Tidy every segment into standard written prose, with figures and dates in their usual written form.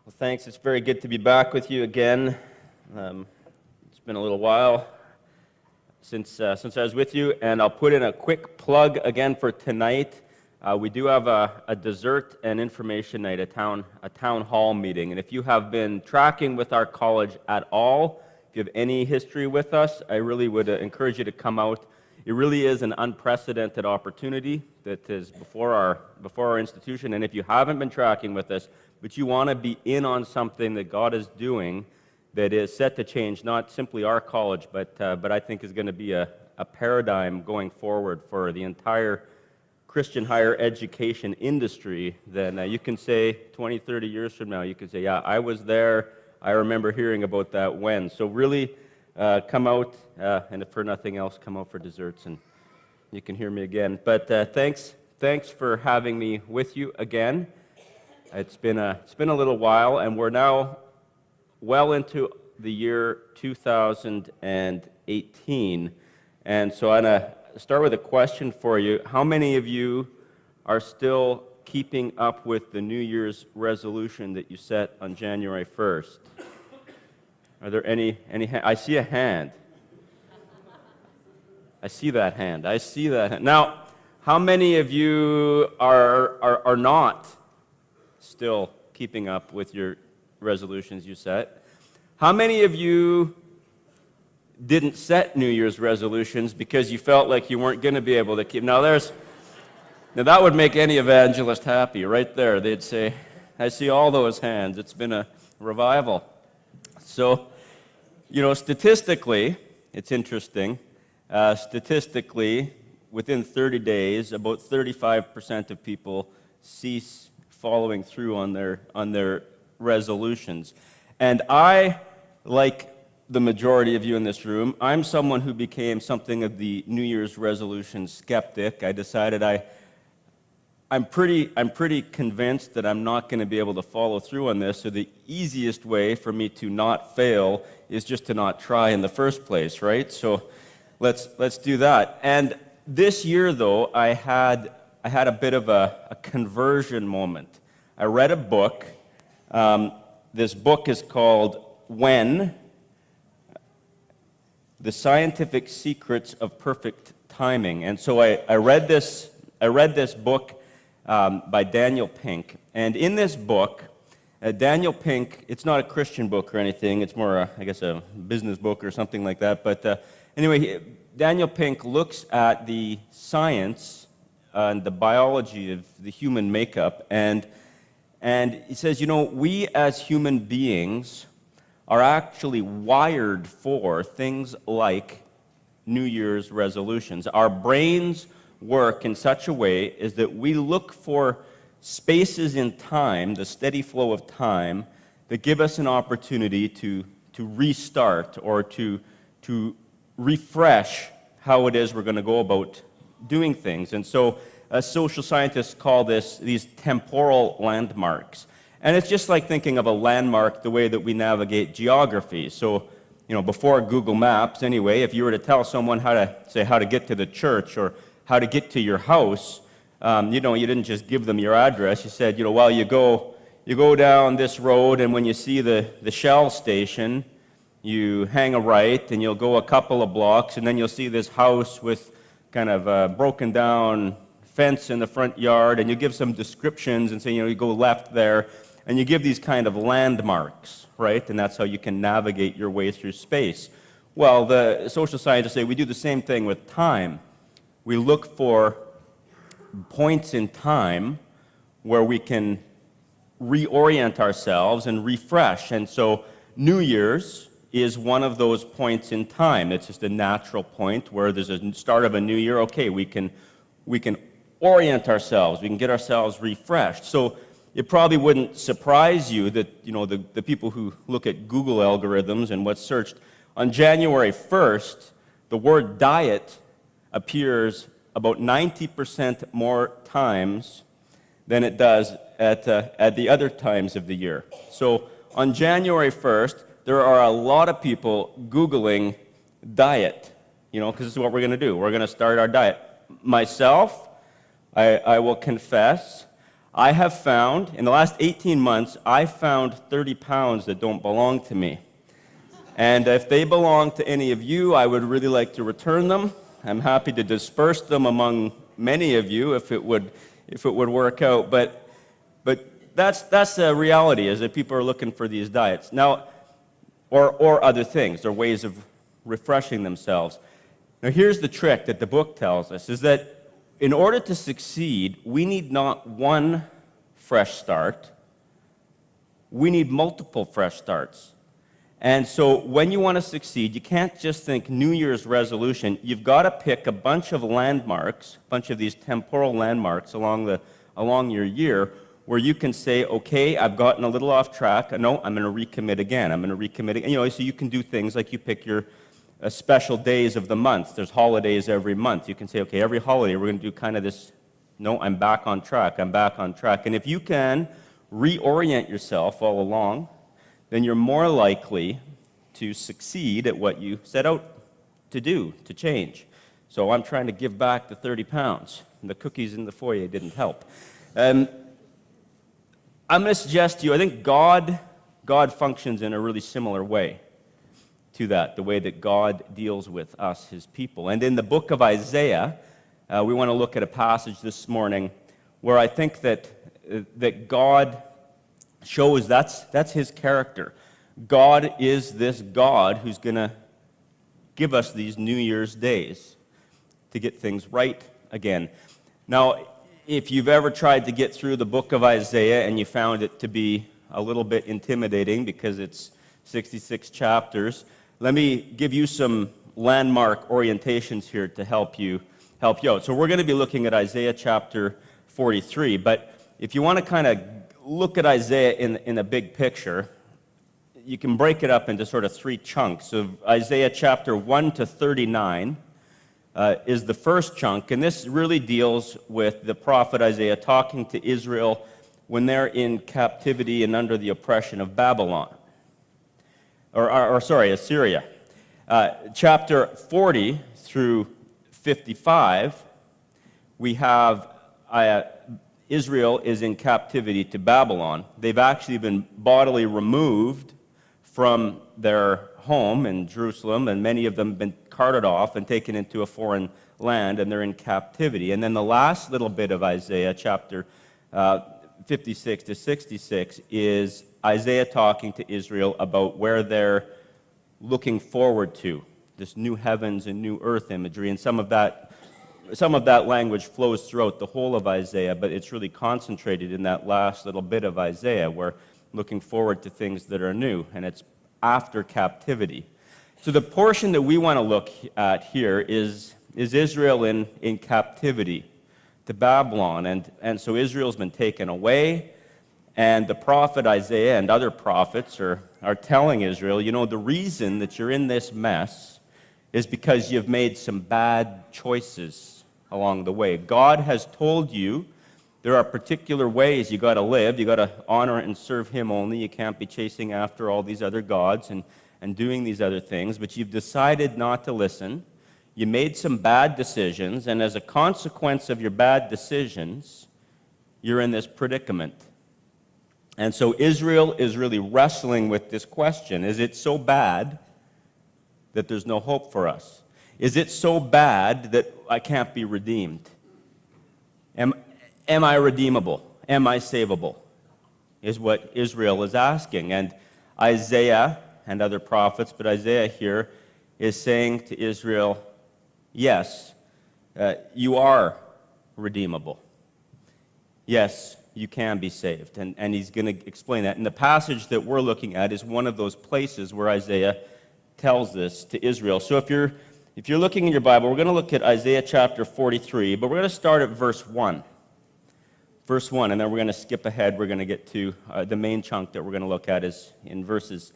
Well, thanks. It's very good to be back with you again. It's been a little while since I was with you, and I'll put in a quick plug again for tonight. We do have a dessert and information night, a town hall meeting. And if you have been tracking with our college at all, if you have any history with us, I really would encourage you to come out. It really is an unprecedented opportunity that is before our institution. And if you haven't been tracking with us, but you want to be in on something that God is doing that is set to change not simply our college, but I think is going to be a paradigm going forward for the entire Christian higher education industry, then you can say 20, 30 years from now, you can say, yeah, I was there, I remember hearing about that when. So really come out, and if for nothing else, come out for desserts, and you can hear me again. But thanks for having me with you again. It's been a little while, and we're now well into the year 2018. And so I'm going to start with a question for you. How many of you are still keeping up with the New Year's resolution that you set on January 1st? Are there any I see a hand. I see that hand. Now, how many of you are not still keeping up with your resolutions you set? How many of you didn't set New Year's resolutions because you felt like you weren't going to be able to keep? Now that would make any evangelist happy right there. They'd say, I see all those hands. It's been a revival. So, statistically, it's interesting. Statistically, within 30 days, about 35% of people cease following through on their resolutions. And I, like the majority of you in this room, I'm someone who became something of the New Year's resolution skeptic. I decided I'm pretty convinced that I'm not going to be able to follow through on this, so the easiest way for me to not fail is just to not try in the first place, right? So let's do that. And this year, though, I had a bit of a conversion moment. I read a book. This book is called When: The Scientific Secrets of Perfect Timing. And so I read this book by Daniel Pink. And in this book, Daniel Pink, it's not a Christian book or anything. It's more, I guess, a business book or something like that. But anyway, Daniel Pink looks at the science and the biology of the human makeup, and he says, we as human beings are actually wired for things like New Year's resolutions. Our brains work in such a way is that we look for spaces in time, the steady flow of time, that give us an opportunity to restart or to refresh how it is we're going to go about doing things. And so social scientists call these temporal landmarks. And it's just like thinking of a landmark the way that we navigate geography. So, before Google Maps, anyway, if you were to tell someone how to get to the church or how to get to your house, you didn't just give them your address. You said, well, you go down this road, and when you see the Shell station, you hang a right, and you'll go a couple of blocks, and then you'll see this house with kind of a broken down fence in the front yard, and you give some descriptions and say, you go left there, and you give these kind of landmarks, right? And that's how you can navigate your way through space. Well, the social scientists say we do the same thing with time. We look for points in time where we can reorient ourselves and refresh. And so New Year's is one of those points in time. It's just a natural point where there's a start of a new year. Okay, we can orient ourselves. We can get ourselves refreshed. So it probably wouldn't surprise you that the people who look at Google algorithms and what's searched on January 1st, the word diet appears about 90% more times than it does at the other times of the year. So on January 1st, there are a lot of people Googling diet, because this is what we're going to do. We're going to start our diet. Myself, I will confess, I have found, in the last 18 months, I found 30 pounds that don't belong to me. And if they belong to any of you, I would really like to return them. I'm happy to disperse them among many of you if it would work out. But that's the reality, is that people are looking for these diets. Now, or other things, or ways of refreshing themselves. Now, here's the trick that the book tells us, is that in order to succeed, we need not one fresh start, we need multiple fresh starts. And so when you want to succeed, you can't just think New Year's resolution. You've got to pick a bunch of landmarks, a bunch of these temporal landmarks along your year, where you can say, okay, I've gotten a little off track. No, I'm going to recommit again. I'm going to recommit again. So you can do things like you pick your special days of the month. There's holidays every month. You can say, okay, every holiday we're going to do kind of this. No, I'm back on track. I'm back on track. And if you can reorient yourself all along, then you're more likely to succeed at what you set out to do, to change. So I'm trying to give back the 30 pounds. The cookies in the foyer didn't help. I'm going to suggest to you, I think God functions in a really similar way to that, the way that God deals with us, his people. And in the book of Isaiah, we want to look at a passage this morning where I think that God shows that's his character. God is this God who's going to give us these New Year's days to get things right again. Now, if you've ever tried to get through the book of Isaiah and you found it to be a little bit intimidating because it's 66 chapters, let me give you some landmark orientations here to help you out. So we're going to be looking at Isaiah chapter 43, but if you want to kind of look at Isaiah in a big picture, you can break it up into sort of three chunks. So Isaiah chapter 1 to 39 is the first chunk, and this really deals with the prophet Isaiah talking to Israel when they're in captivity and under the oppression of Babylon, Assyria. Chapter 40 through 55, we have Israel is in captivity to Babylon. They've actually been bodily removed from their home in Jerusalem, and many of them have been carted off and taken into a foreign land, and they're in captivity. And then the last little bit of Isaiah, chapter 56 to 66, is Isaiah talking to Israel about where they're looking forward to, this new heavens and new earth imagery. And some of that language flows throughout the whole of Isaiah, but it's really concentrated in that last little bit of Isaiah, where looking forward to things that are new, and it's after captivity. So the portion that we want to look at here is Israel in captivity to Babylon. And so Israel's been taken away, and the prophet Isaiah and other prophets are telling Israel, the reason that you're in this mess is because you've made some bad choices along the way. God has told you there are particular ways you got to live. You got to honor and serve him only. You can't be chasing after all these other gods and doing these other things, but you've decided not to listen. You made some bad decisions, and as a consequence of your bad decisions, you're in this predicament. And so Israel is really wrestling with this question. Is it so bad that there's no hope for us? Is it so bad that I can't be redeemed? Am I redeemable? Am I savable? Is what Israel is asking. And Isaiah and other prophets, but Isaiah here is saying to Israel, yes, you are redeemable. Yes, you can be saved. And he's going to explain that. And the passage that we're looking at is one of those places where Isaiah tells this to Israel. So if you're looking in your Bible, we're going to look at Isaiah chapter 43, but we're going to start at verse 1. Verse 1, and then we're going to skip ahead. We're going to get to the main chunk that we're going to look at is in verses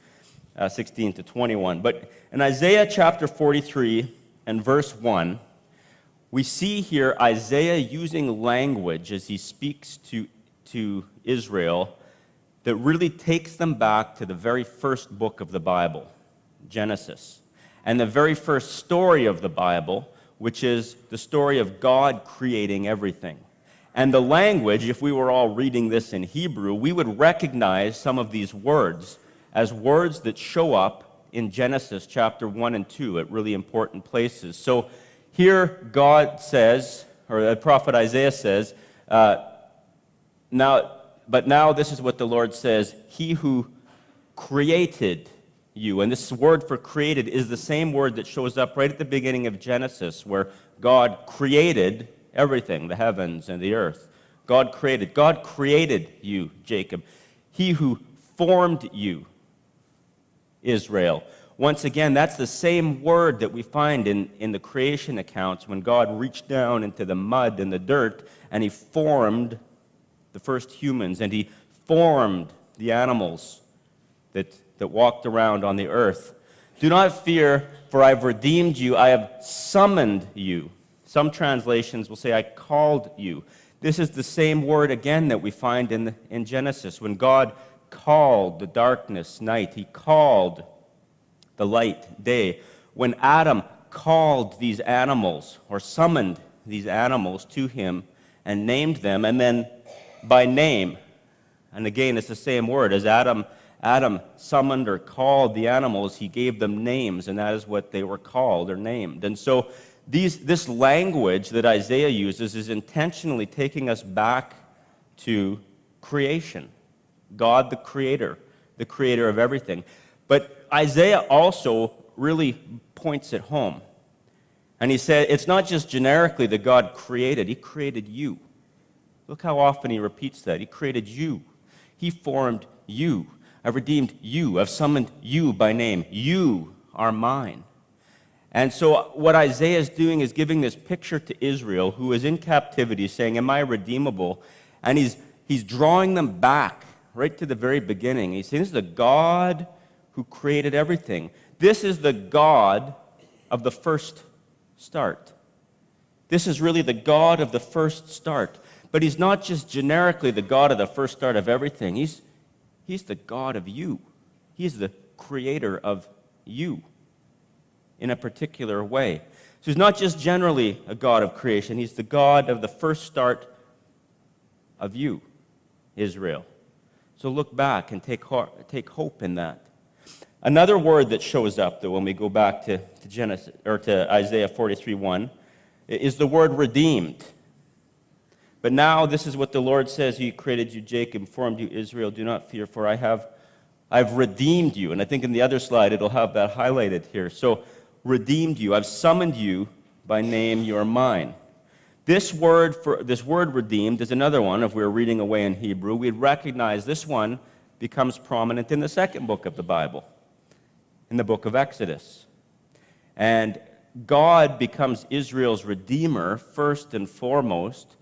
16 to 21. But in Isaiah chapter 43 and verse 1, we see here Isaiah using language as he speaks to Israel that really takes them back to the very first book of the Bible, Genesis, and the very first story of the Bible, which is the story of God creating everything. And the language, if we were all reading this in Hebrew, we would recognize some of these words as words that show up in Genesis chapter 1 and 2 at really important places. So here God says, or the prophet Isaiah says, now this is what the Lord says, He who created you. And this word for created is the same word that shows up right at the beginning of Genesis, where God created everything, the heavens and the earth. God created you, Jacob. He who formed you, Israel. Once again, that's the same word that we find in the creation accounts when God reached down into the mud and the dirt and He formed the first humans and He formed the animals that walked around on the earth. Do not fear, for I've redeemed you. I have summoned you. Some translations will say, I called you. This is the same word again that we find in Genesis. When God called the darkness night, He called the light day. When Adam called these animals, or summoned these animals to him and named them, and then by name, and again it's the same word, as Adam summoned or called the animals, he gave them names, and that is what they were called or named. And so this language that Isaiah uses is intentionally taking us back to creation. God the creator of everything. But Isaiah also really points it home. And he said, it's not just generically that God created, He created you. Look how often he repeats that. He created you. He formed you. I've redeemed you. I've summoned you by name. You are mine. And so what Isaiah is doing is giving this picture to Israel, who is in captivity, saying, am I redeemable? And he's drawing them back right to the very beginning. He's saying, this is the God who created everything. This is the God of the first start. This is really the God of the first start. But He's not just generically the God of the first start of everything. He's the God of you. He's the creator of you in a particular way. So He's not just generally a God of creation. He's the God of the first start of you, Israel. So look back and take hope in that. Another word that shows up, though, when we go back to Genesis or to Isaiah 43:1, is the word redeemed. But now this is what the Lord says: He created you, Jacob, formed you, Israel. Do not fear, for I've redeemed you. And I think in the other slide it'll have that highlighted here. So, redeemed you. I've summoned you by name. You are mine. This word redeemed is another one. If we're reading away in Hebrew, we'd recognize this one becomes prominent in the second book of the Bible, in the book of Exodus. And God becomes Israel's redeemer first and foremost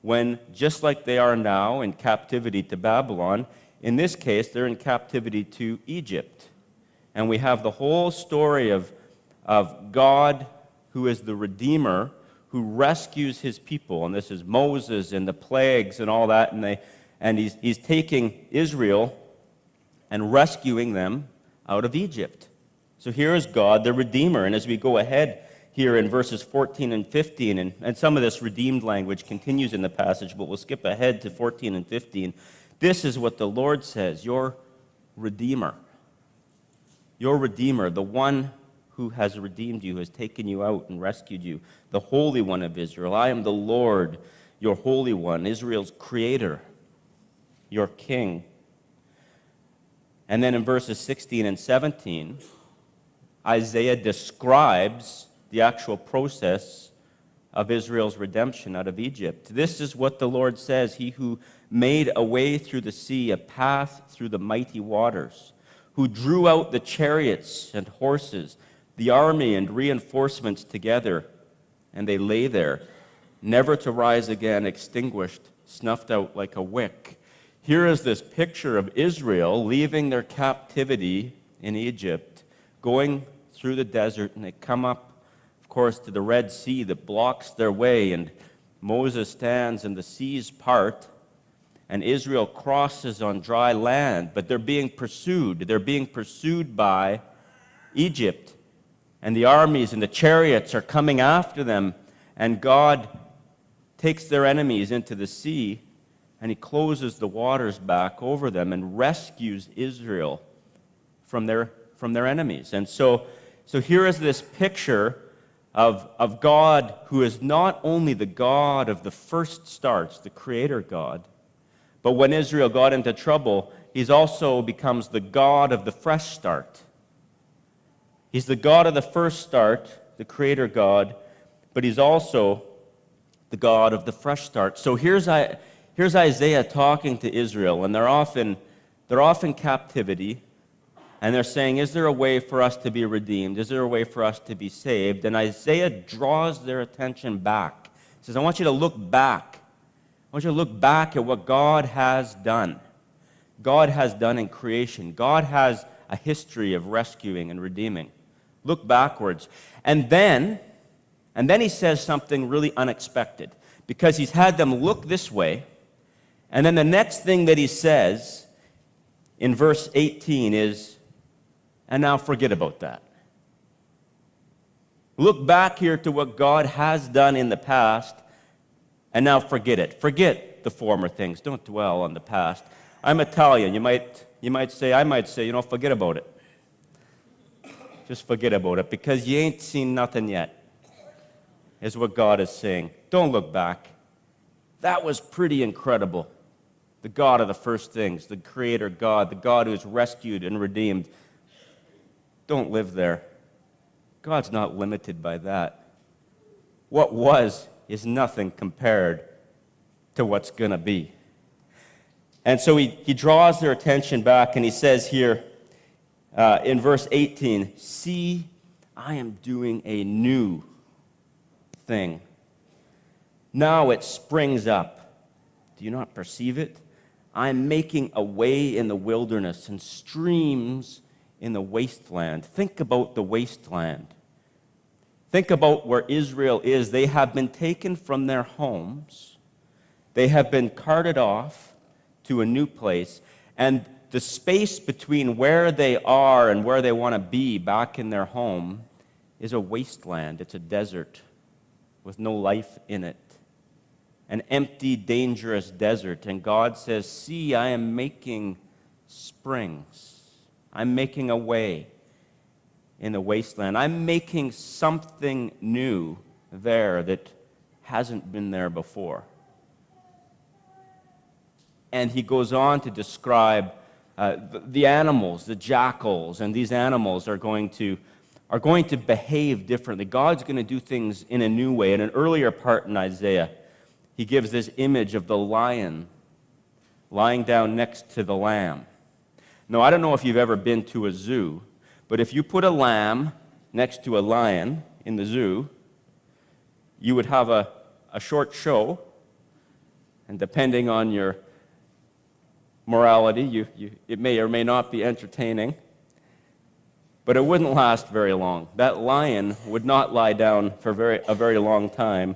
when, just like they are now in captivity to Babylon, in this case, they're in captivity to Egypt. And we have the whole story of God, who is the Redeemer, who rescues His people. And this is Moses and the plagues and all that. And he's taking Israel and rescuing them out of Egypt. So here is God, the Redeemer. And as we go ahead here in verses 14 and 15, and some of this redeemed language continues in the passage, but we'll skip ahead to 14 and 15. This is what the Lord says: your Redeemer. Your Redeemer, the one who has redeemed you, has taken you out and rescued you, the Holy One of Israel. I am the Lord, your Holy One, Israel's Creator, your King. And then in verses 16 and 17, Isaiah describes the actual process of Israel's redemption out of Egypt. This is what the Lord says: He who made a way through the sea, a path through the mighty waters, who drew out the chariots and horses, the army and reinforcements together, and they lay there, never to rise again, extinguished, snuffed out like a wick. Here is this picture of Israel leaving their captivity in Egypt, going through the desert, and they come up, of course, to the Red Sea that blocks their way, and Moses stands and the seas part, and Israel crosses on dry land, but they're being pursued. They're being pursued by Egypt, and the armies and the chariots are coming after them, and God takes their enemies into the sea, and he closes the waters back over them and rescues Israel from their enemies. And so here is this picture of God who is not only the God of the first starts, the creator God, but when Israel got into trouble, he's also becomes the God of the fresh start. He's the God of the first start, the creator God, but he's also the God of the fresh start. So here's Isaiah talking to Israel, and they're off in captivity, and they're saying, is there a way for us to be redeemed? Is there a way for us to be saved? And Isaiah draws their attention back. He says, I want you to look back. I want you to look back at what God has done. God has done in creation. God has a history of rescuing and redeeming. Look backwards. And then he says something really unexpected, because he's had them look this way, and then the next thing that he says in verse 18 is, and now forget about that. Look back here to what God has done in the past, and now forget it. Forget the former things. Don't dwell on the past. I'm Italian. You might say, forget about it. Just forget about it, because you ain't seen nothing yet, is what God is saying. Don't look back. That was pretty incredible. The God of the first things, the creator God, the God who has rescued and redeemed. Don't live there. God's not limited by that. What was is nothing compared to what's going to be. And so he draws their attention back, and he says here in verse 18, see, I am doing a new thing. Now it springs up. Do you not perceive it? I am making a way in the wilderness and streams in the wasteland. Think about the wasteland. Think about where Israel is. They have been taken from their homes. They have been carted off to a new place. And the space between where they are and where they want to be back in their home is a wasteland. It's a desert with no life in it. An empty, dangerous desert. And God says, see, I am making springs. I'm making a way in the wasteland. I'm making something new there that hasn't been there before. And he goes on to describe the animals, the jackals, and these animals are going to behave differently. God's going to do things in a new way. In an earlier part in Isaiah, he gives this image of the lion lying down next to the lamb. Now, I don't know if you've ever been to a zoo, but if you put a lamb next to a lion in the zoo, you would have a short show, and depending on your morality, it may or may not be entertaining, but it wouldn't last very long. That lion would not lie down for a very long time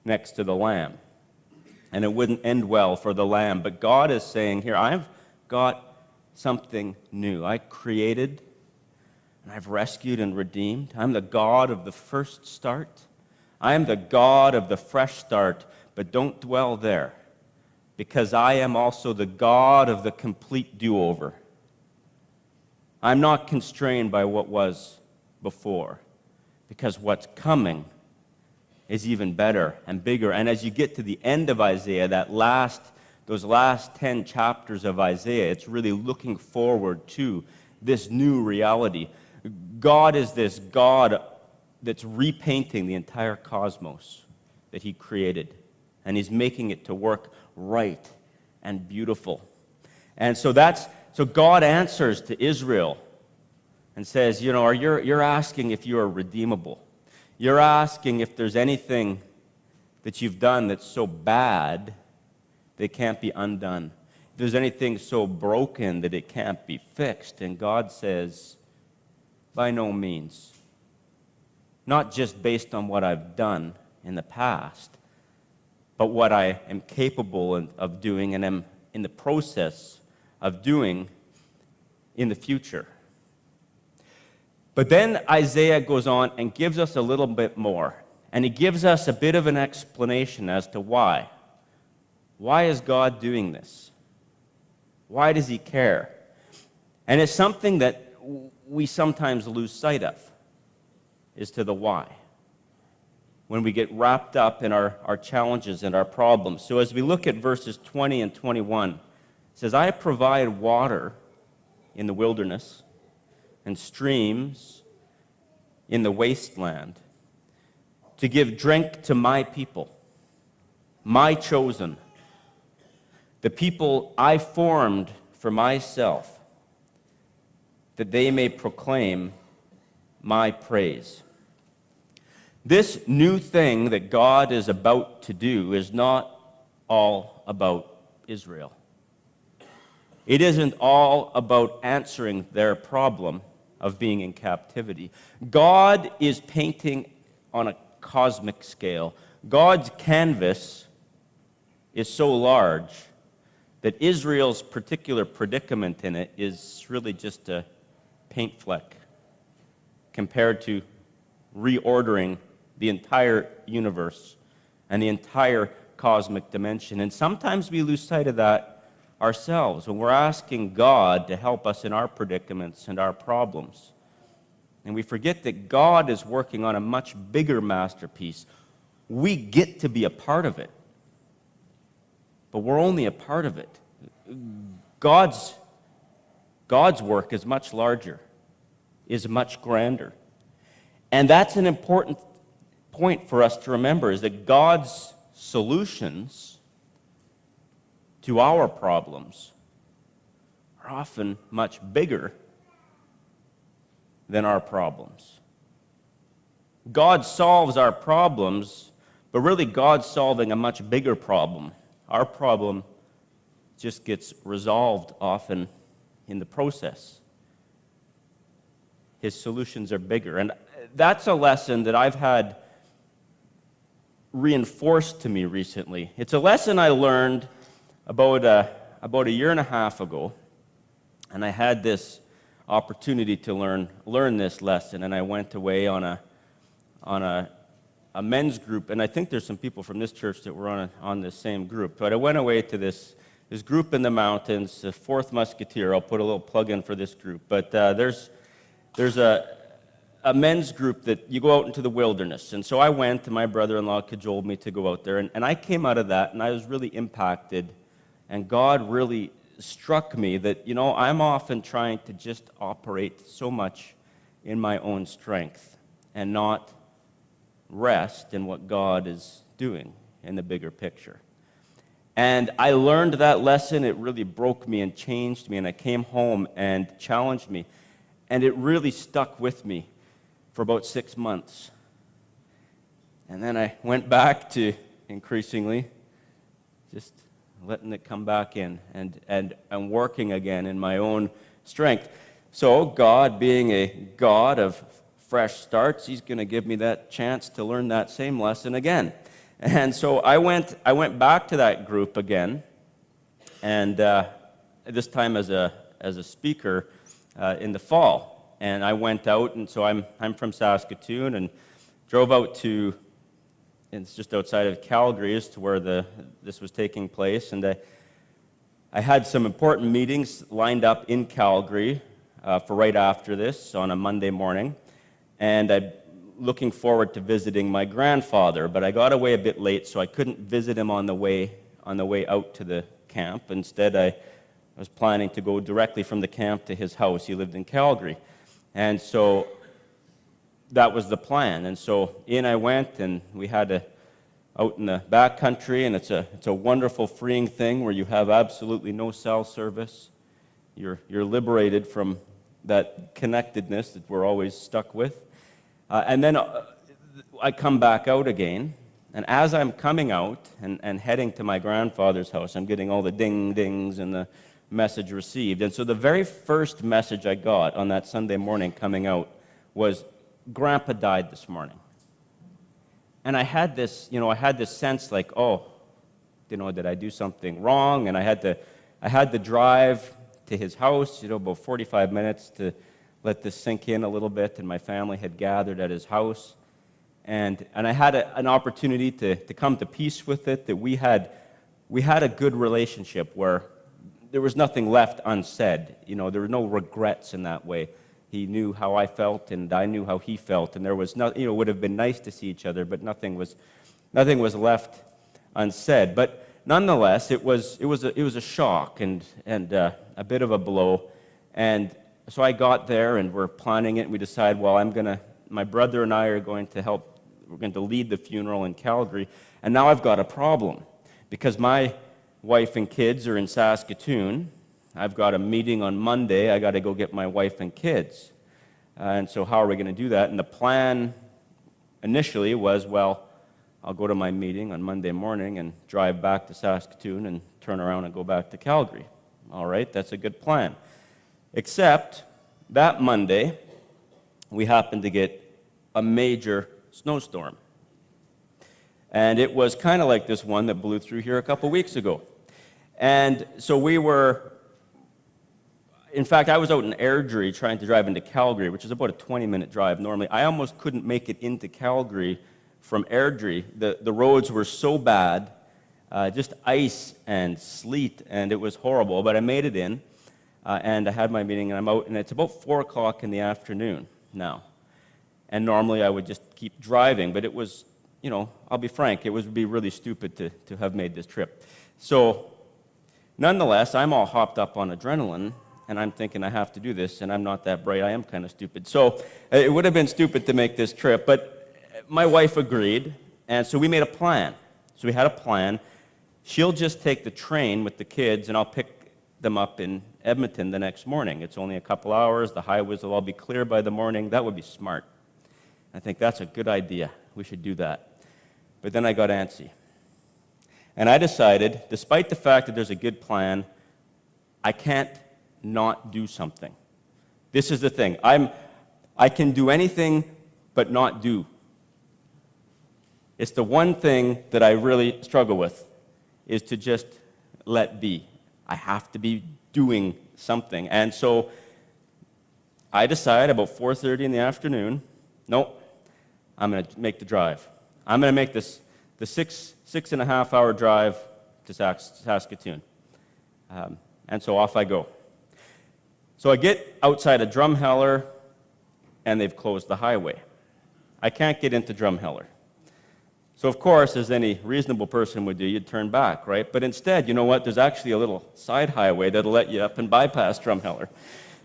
next to the lamb, and it wouldn't end well for the lamb. But God is saying here, I've got something new. I created, and I've rescued and redeemed. I'm the God of the first start. I am the God of the fresh start, but don't dwell there, because I am also the God of the complete do-over. I'm not constrained by what was before, because what's coming is even better and bigger. And as you get to the end of Isaiah, those last 10 chapters of Isaiah, it's really looking forward to this new reality. God is this God that's repainting the entire cosmos that he created, and he's making it to work right and beautiful. And so God answers to Israel and says, you're asking if you are redeemable. You're asking if there's anything that you've done that's so bad that it can't be undone. If there's anything so broken that it can't be fixed. And God says, by no means. Not just based on what I've done in the past, but what I am capable of doing and am in the process of doing in the future. But then Isaiah goes on and gives us a little bit more. And he gives us a bit of an explanation as to why. Why is God doing this? Why does he care? And it's something that we sometimes lose sight of, is to the why, when we get wrapped up in our challenges and our problems. So as we look at verses 20 and 21, it says, I provide water in the wilderness and streams in the wasteland to give drink to my people, my chosen, the people I formed for myself, that they may proclaim my praise. This new thing that God is about to do is not all about Israel. It isn't all about answering their problem of being in captivity. God is painting on a cosmic scale. God's canvas is so large that Israel's particular predicament in it is really just a paint fleck compared to reordering the entire universe and the entire cosmic dimension. And sometimes we lose sight of that ourselves when we're asking God to help us in our predicaments and our problems. And we forget that God is working on a much bigger masterpiece. We get to be a part of it, but we're only a part of it. God's work is much larger, is much grander. And that's an important point for us to remember, is that God's solutions to our problems are often much bigger than our problems. God solves our problems, but really God's solving a much bigger problem. Our problem just gets resolved often in the process. His solutions are bigger. And that's a lesson that I've had reinforced to me recently. It's a lesson I learned about a year and a half ago, and I had this opportunity to learn this lesson, and I went away on a men's group, and I think there's some people from this church that were on this same group. But I went away to this group in the mountains, the Fourth Musketeer. I'll put a little plug in for this group. But there's a men's group that you go out into the wilderness. And so I went, and my brother-in-law cajoled me to go out there. And I came out of that, and I was really impacted. And God really struck me that, I'm often trying to just operate so much in my own strength and not rest in what God is doing in the bigger picture. And I learned that lesson. It really broke me and changed me. And I came home and challenged me. And it really stuck with me for about 6 months. And then I went back to increasingly just letting it come back in and working again in my own strength. So God, being a God of fresh starts, he's going to give me that chance to learn that same lesson again. And so I went back to that group again, and this time as a speaker in the fall. And I went out, and so I'm from Saskatoon, and drove out to, it's just outside of Calgary, as to where this was taking place. And I had some important meetings lined up in Calgary for right after this on a Monday morning. And I'm looking forward to visiting my grandfather, but I got away a bit late, so I couldn't visit him on the way out to the camp. Instead, I was planning to go directly from the camp to his house. He lived in Calgary. And so that was the plan. And so in I went, and we had out in the back country, and it's a wonderful, freeing thing where you have absolutely no cell service. You're liberated from that connectedness that we're always stuck with. And then I come back out again, and as I'm coming out and heading to my grandfather's house, I'm getting all the ding-dings and the message received. And so the very first message I got on that Sunday morning coming out was, Grandpa died this morning. And I had this sense like, did I do something wrong? And I had to drive to his house, about 45 minutes to let this sink in a little bit, and my family had gathered at his house. And I had an opportunity to come to peace with it, that we had a good relationship where there was nothing left unsaid. There were no regrets in that way. He knew how I felt, and I knew how he felt, and there was no, it would have been nice to see each other, but nothing was left unsaid. But nonetheless, it was a shock and a bit of a blow. And so I got there, and we're planning it, and we decide, well, my brother and I are going to help. We're going to lead the funeral in Calgary, and now I've got a problem because my wife and kids are in Saskatoon. I've got a meeting on Monday. I got to go get my wife and kids. And so how are we going to do that? And the plan initially was, well, I'll go to my meeting on Monday morning and drive back to Saskatoon and turn around and go back to Calgary. All right, that's a good plan. Except that Monday, we happened to get a major snowstorm. And it was kind of like this one that blew through here a couple weeks ago. And so in fact, I was out in Airdrie trying to drive into Calgary, which is about a 20-minute drive normally. I almost couldn't make it into Calgary from Airdrie. The roads were so bad, just ice and sleet, and it was horrible. But I made it in, and I had my meeting, and I'm out, and it's about 4 o'clock in the afternoon now. And normally I would just keep driving, but it was, I'll be frank, it would be really stupid to have made this trip. So, nonetheless, I'm all hopped up on adrenaline, and I'm thinking I have to do this, and I'm not that bright. I am kind of stupid. So it would have been stupid to make this trip, but my wife agreed, and so we made a plan. So we had a plan. She'll just take the train with the kids, and I'll pick them up in Edmonton the next morning. It's only a couple hours. The highways will all be clear by the morning. That would be smart. I think that's a good idea. We should do that. But then I got antsy. And I decided, despite the fact that there's a good plan, I can't not do something. This is the thing. I can do anything but not do. It's the one thing that I really struggle with, is to just let be. I have to be doing something. And so I decide about 4:30 in the afternoon, nope, I'm going to make the drive. I'm going to make the 6.5 hour drive to Saskatoon. And so off I go. So I get outside of Drumheller, and they've closed the highway. I can't get into Drumheller. So of course, as any reasonable person would do, you'd turn back, right? But instead, you know what? There's actually a little side highway that'll let you up and bypass Drumheller.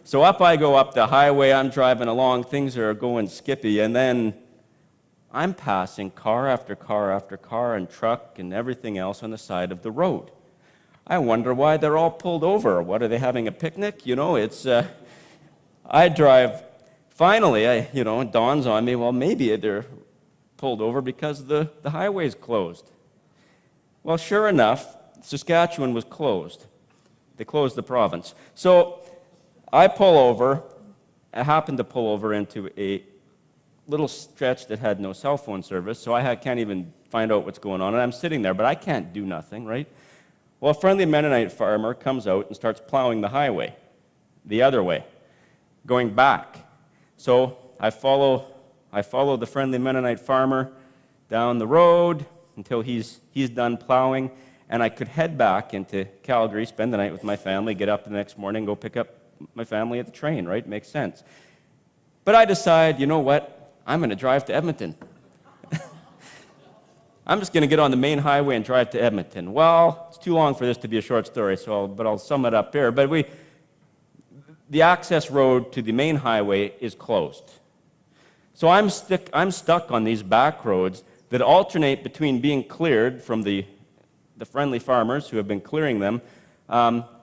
So up I go up the highway, I'm driving along, things are going skippy, and then I'm passing car after car after car and truck and everything else on the side of the road. I wonder why they're all pulled over. What, are they having a picnic? I drive. Finally, it dawns on me, well, maybe they're pulled over because the highway's closed. Well, sure enough, Saskatchewan was closed. They closed the province. So I pull over. I happened to pull over into a little stretch that had no cell phone service, so I can't even find out what's going on. And I'm sitting there, but I can't do nothing, right? Well, a friendly Mennonite farmer comes out and starts plowing the highway the other way, going back. So I follow the friendly Mennonite farmer down the road until he's done plowing, and I could head back into Calgary, spend the night with my family, get up the next morning, go pick up my family at the train, right? Makes sense. But I decide, you know what? I'm going to drive to Edmonton. I'm just going to get on the main highway and drive to Edmonton. Well, it's too long for this to be a short story, but I'll sum it up here. But the access road to the main highway is closed. So I'm stuck on these back roads that alternate between being cleared from the friendly farmers who have been clearing them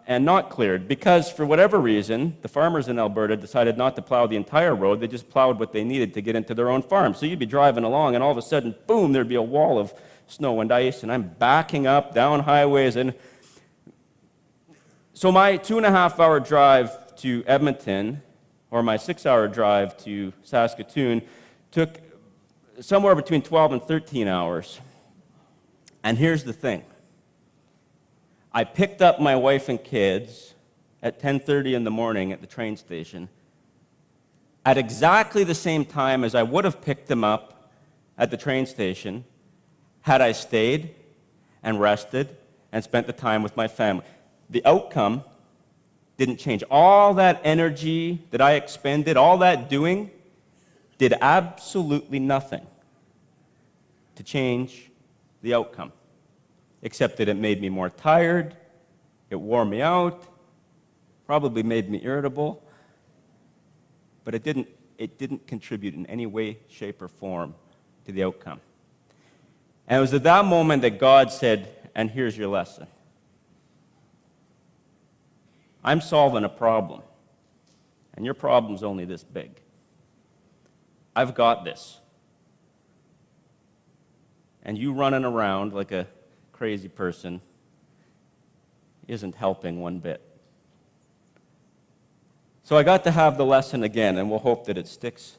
and not cleared, because for whatever reason, the farmers in Alberta decided not to plow the entire road. They just plowed what they needed to get into their own farm. So you'd be driving along, and all of a sudden, boom, there'd be a wall of snow and ice, and I'm backing up down highways. And so my 2.5 hour drive to Edmonton, or my 6 hour drive to Saskatoon, took somewhere between 12 and 13 hours. And here's the thing. I picked up my wife and kids at 10:30 in the morning at the train station at exactly the same time as I would have picked them up at the train station had I stayed and rested and spent the time with my family. The outcome didn't change. All that energy that I expended, all that doing, did absolutely nothing to change the outcome, except that it made me more tired, it wore me out, probably made me irritable, but it didn't contribute in any way, shape, or form to the outcome. And it was at that moment that God said, and here's your lesson. I'm solving a problem, and your problem's only this big. I've got this. And you running around like a crazy person isn't helping one bit. So I got to have the lesson again, and we'll hope that it sticks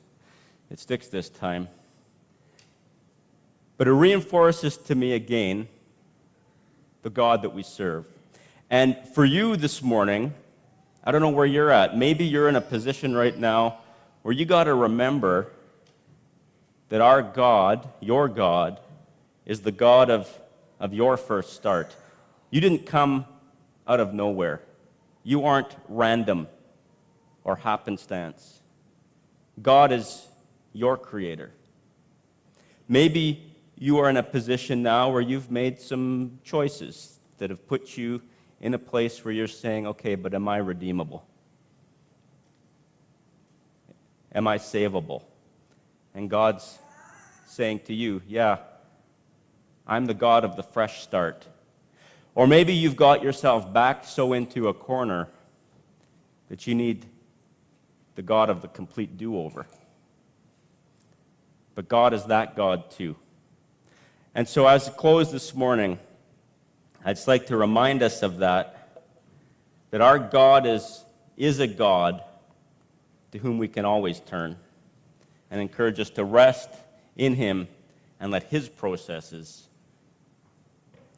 this time. But it reinforces to me again the God that we serve. And for you this morning, I don't know where you're at. Maybe you're in a position right now where you got to remember that our God, your God, is the God of your first start. You didn't come out of nowhere. You aren't random or happenstance. God is your creator. Maybe you are in a position now where you've made some choices that have put you in a place where you're saying, okay, but am I redeemable? Am I savable? And God's saying to you, yeah, I'm the God of the fresh start. Or maybe you've got yourself back so into a corner that you need the God of the complete do-over. But God is that God too. And so as I close this morning, I'd just like to remind us of that our God is a God to whom we can always turn, and encourage us to rest in him and let his processes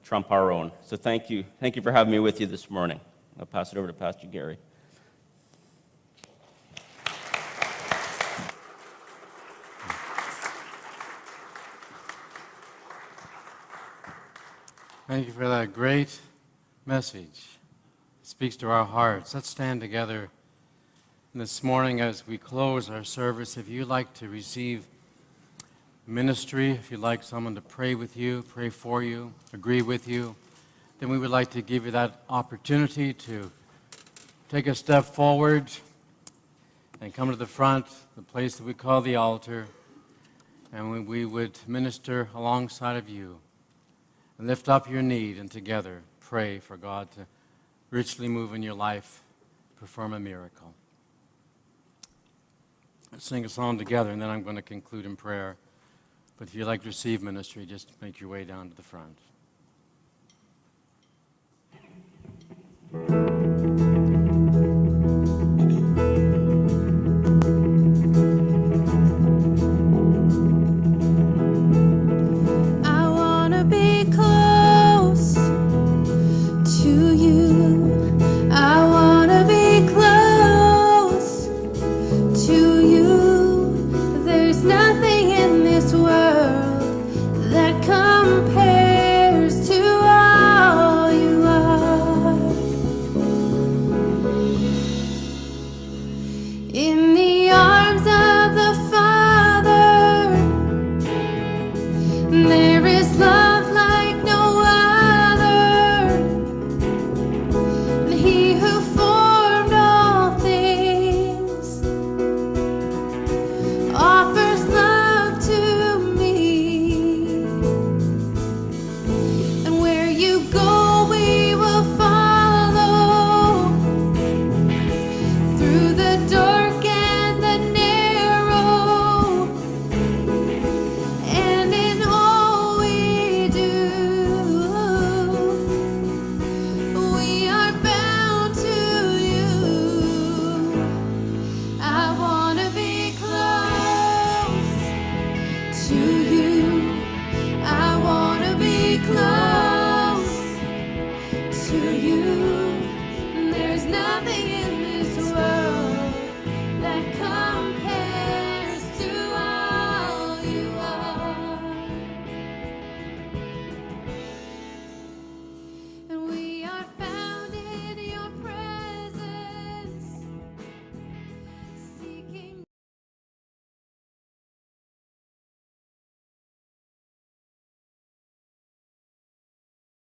trump our own. So thank you. Thank you for having me with you this morning. I'll pass it over to Pastor Gary. Thank you for that great message. It speaks to our hearts. Let's stand together this morning as we close our service. If you'd like to receive ministry, if you'd like someone to pray with you, pray for you, agree with you, then we would like to give you that opportunity to take a step forward and come to the front, the place that we call the altar, and we would minister alongside of you. And lift up your need and together pray for God to richly move in your life, perform a miracle. Let's sing a song together, and then I'm going to conclude in prayer. But if you'd like to receive ministry, just make your way down to the front. In